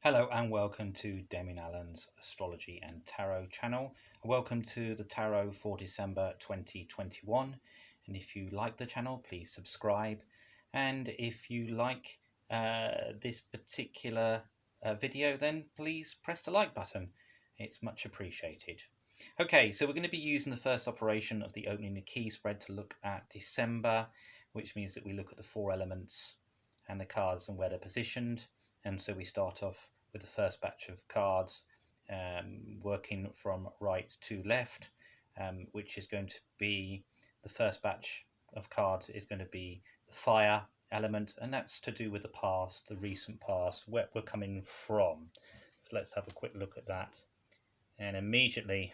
Hello and welcome to Demian Allen's Astrology and Tarot channel. Welcome to the Tarot for December 2021. And if you like the channel, please subscribe. And if you like this particular video, then please press the like button. It's much appreciated. Okay, so we're going to be using the first operation of the opening the key spread to look at December, which means that we look at the four elements and the cards and where they're positioned. And so we start off with the first batch of cards, working from right to left, which is going to be the first batch of cards is going to be the fire element, and that's to do with the past, the recent past, where we're coming from. So let's have a quick look at that. And immediately,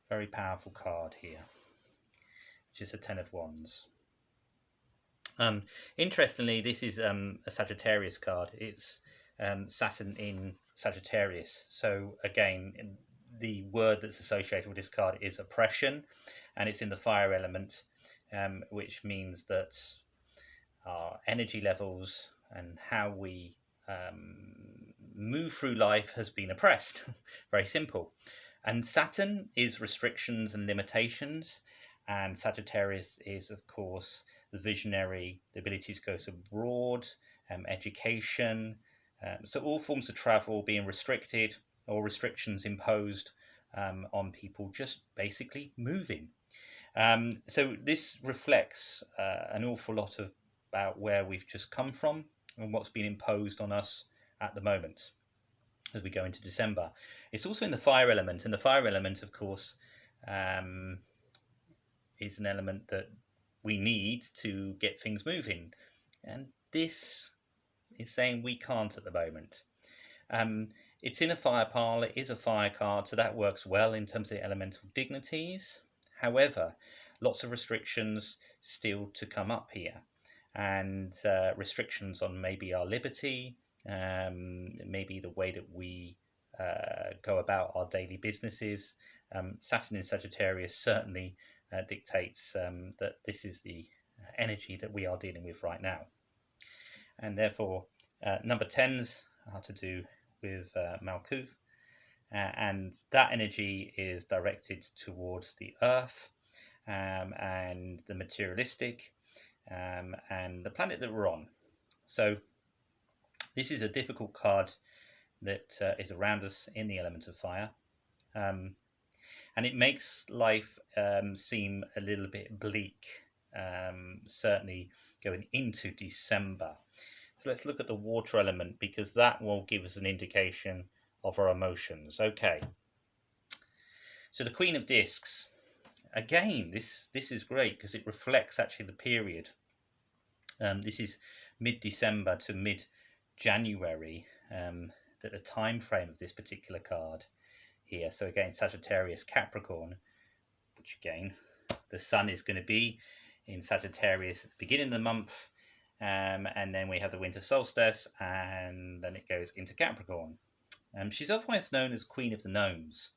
very powerful card here, which is a Ten of Wands. Interestingly, this is a Sagittarius card. It's Saturn in Sagittarius. So again, the word that's associated with this card is oppression, and it's in the fire element, which means that our energy levels and how we move through life has been oppressed. Very simple. And Saturn is restrictions and limitations, and Sagittarius is, of course, the visionary, the ability to go abroad, education. So all forms of travel being restricted or restrictions imposed on people just basically moving. So this reflects an awful lot about where we've just come from and what's been imposed on us at the moment as we go into December. It's also in the fire element, and the fire element, of course, is an element that we need to get things moving. And this is saying we can't at the moment. It's in a fire pile, it is a fire card, so that works well in terms of the elemental dignities. However, lots of restrictions still to come up here, and restrictions on maybe our liberty, maybe the way that we go about our daily businesses. Saturn in Sagittarius certainly dictates that this is the energy that we are dealing with right now. And therefore, number 10s are to do with Malkuth, and that energy is directed towards the earth and the materialistic and the planet that we're on. So this is a difficult card that is around us in the element of fire, and it makes life seem a little bit bleak, certainly going into December. So let's look at the water element, because that will give us an indication of our emotions. Okay, so the Queen of Discs. Again, this is great because it reflects actually the period. This is mid-December to mid-January, that the time frame of this particular card here. So again, Sagittarius Capricorn, which again, the sun is going to be in Sagittarius at the beginning of the month, and then we have the winter solstice, and then it goes into Capricorn. She's otherwise known as Queen of the Gnomes.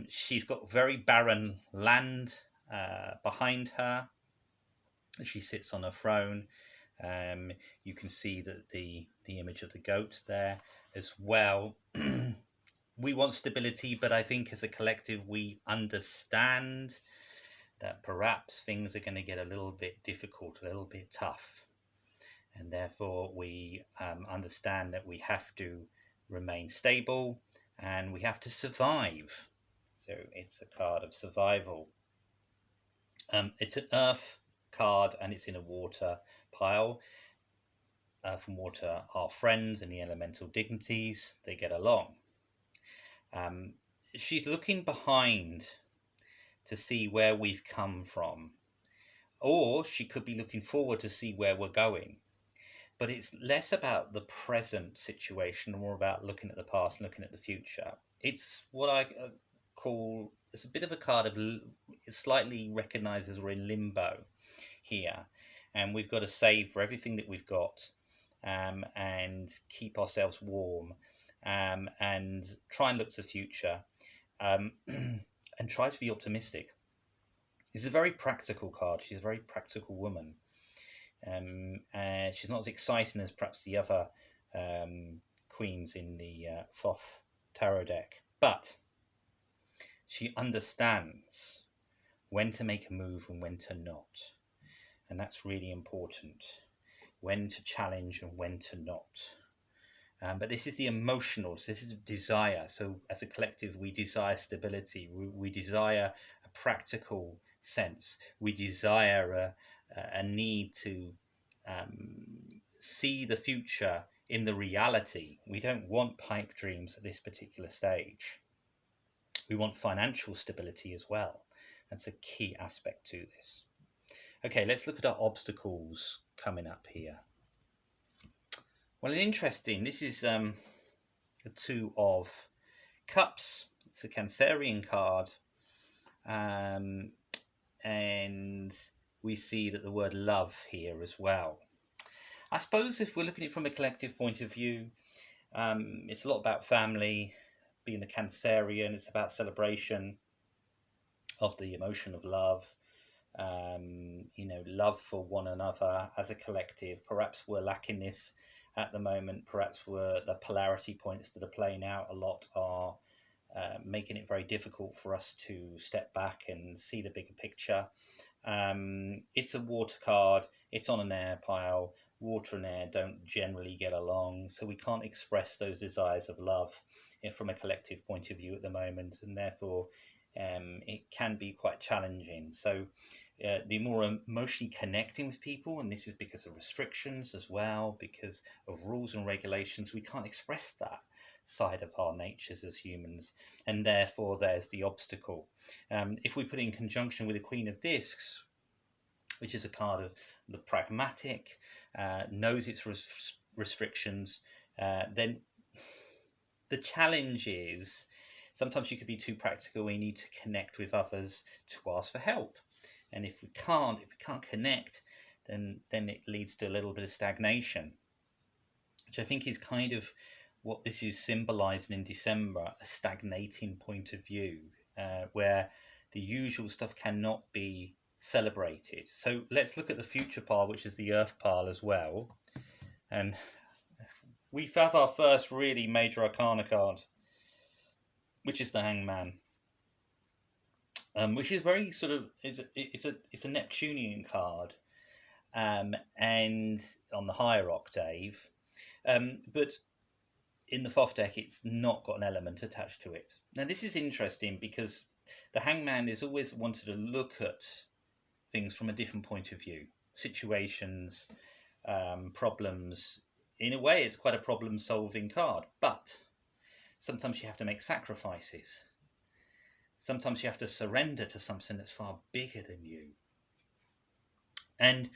She's got very barren land behind her. She sits on a throne. You can see that the image of the goat there as well. We want stability, but I think as a collective we understand that perhaps things are going to get a little bit difficult, a little bit tough, and therefore we understand that we have to remain stable and we have to survive. So it's a card of survival. It's an earth card, and it's in a water pile. Earth and water are friends in the elemental dignities. They get along. She's looking behind to see where we've come from, or she could be looking forward to see where we're going. But it's less about the present situation and more about looking at the past and looking at the future. It's what I call, it's a bit of a card of, it slightly recognizes we're in limbo here, and we've got to save for everything that we've got, and keep ourselves warm, and try and look to the future, and try to be optimistic. This is a very practical card. She's a very practical woman. She's not as exciting as perhaps the other queens in the Thoth tarot deck. But she understands when to make a move and when to not. And that's really important. When to challenge and when to not. But this is the emotional, so this is desire. So as a collective, we desire stability. We desire a practical sense. We desire a need to see the future in the reality. We don't want pipe dreams at this particular stage. We want financial stability as well. That's a key aspect to this. Okay, let's look at our obstacles coming up here. Well, interesting. This is the Two of Cups. It's a Cancerian card. And we see that the word love here as well. I suppose if we're looking at it from a collective point of view, it's a lot about family. Being the Cancerian, it's about celebration of the emotion of love. Love for one another as a collective. Perhaps we're lacking this at the moment. Perhaps the polarity points that are playing out a lot are making it very difficult for us to step back and see the bigger picture. It's a water card. It's on an air pile. Water and air don't generally get along, so we can't express those desires of love from a collective point of view at the moment, and therefore it can be quite challenging. So the more emotionally connecting with people, and this is because of restrictions as well, because of rules and regulations, we can't express that side of our natures as humans, and therefore there's the obstacle. If we put it in conjunction with the Queen of Discs, which is a card of the pragmatic, knows its restrictions, then the challenge is sometimes you could be too practical. We need to connect with others to ask for help, and if we can't connect, then it leads to a little bit of stagnation, which I think is kind of what this is symbolizing in December, a stagnating point of view, where the usual stuff cannot be celebrated. So let's look at the future pile, which is the Earth pile as well. And we have our first really major arcana card, which is the Hangman, which is very sort of, it's a Neptunian card, and on the higher octave, but in the Thoth deck, it's not got an element attached to it. Now, this is interesting because the Hangman is always wanted to look at things from a different point of view, situations, problems. In a way, it's quite a problem-solving card, but sometimes you have to make sacrifices. Sometimes you have to surrender to something that's far bigger than you. And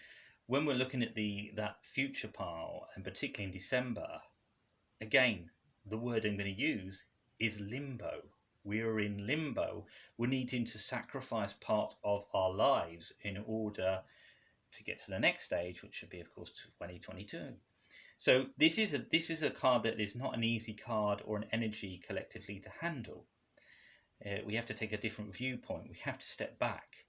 when we're looking at that future pile, and particularly in December, again, the word I'm going to use is limbo. We're in limbo. We're needing to sacrifice part of our lives in order to get to the next stage, which should be, of course, 2022. So this is a card that is not an easy card or an energy collectively to handle. We have to take a different viewpoint. We have to step back.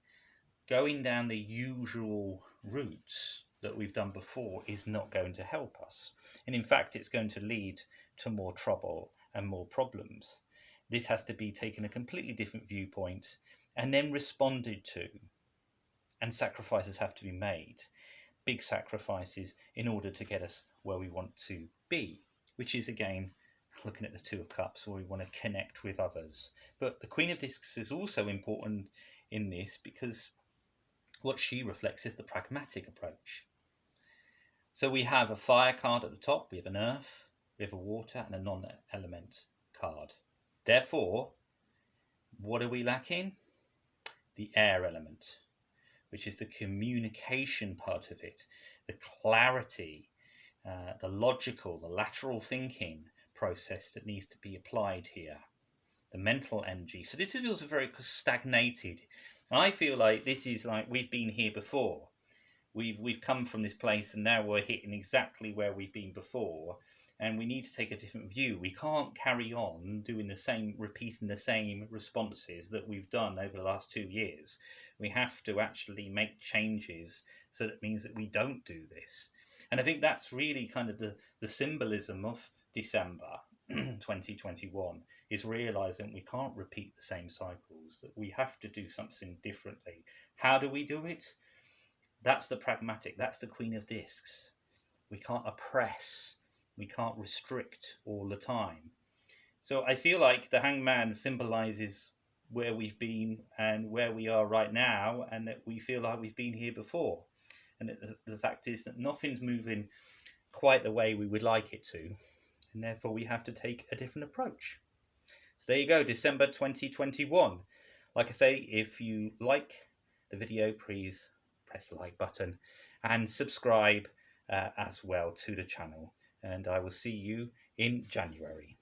Going down the usual routes that we've done before is not going to help us. And in fact, it's going to lead to more trouble and more problems. This has to be taken a completely different viewpoint and then responded to. And sacrifices have to be made. Big sacrifices in order to get us where we want to be, which is, again, looking at the Two of Cups, where we want to connect with others. But the Queen of Discs is also important in this because what she reflects is the pragmatic approach. So we have a fire card at the top, we have an earth, we have a water, and a non-element card. Therefore, what are we lacking? The air element, which is the communication part of it, the clarity, the logical, the lateral thinking process that needs to be applied here, the mental energy. So this feels very stagnated. I feel like this is like we've been here before. We've come from this place and now we're hitting exactly where we've been before, and we need to take a different view. We can't carry on repeating the same responses that we've done over the last 2 years. We have to actually make changes, so that means that we don't do this. And I think that's really kind of the symbolism of December 2021, is realizing we can't repeat the same cycles, that we have to do something differently. How do we do it? That's the pragmatic, that's the Queen of Discs. We can't oppress, we can't restrict all the time. So I feel like the hangman symbolizes where we've been and where we are right now, and that we feel like we've been here before. And the fact is that nothing's moving quite the way we would like it to, and therefore we have to take a different approach. So there you go, December 2021. Like I say, if you like the video, please press the like button and subscribe as well to the channel. And I will see you in January.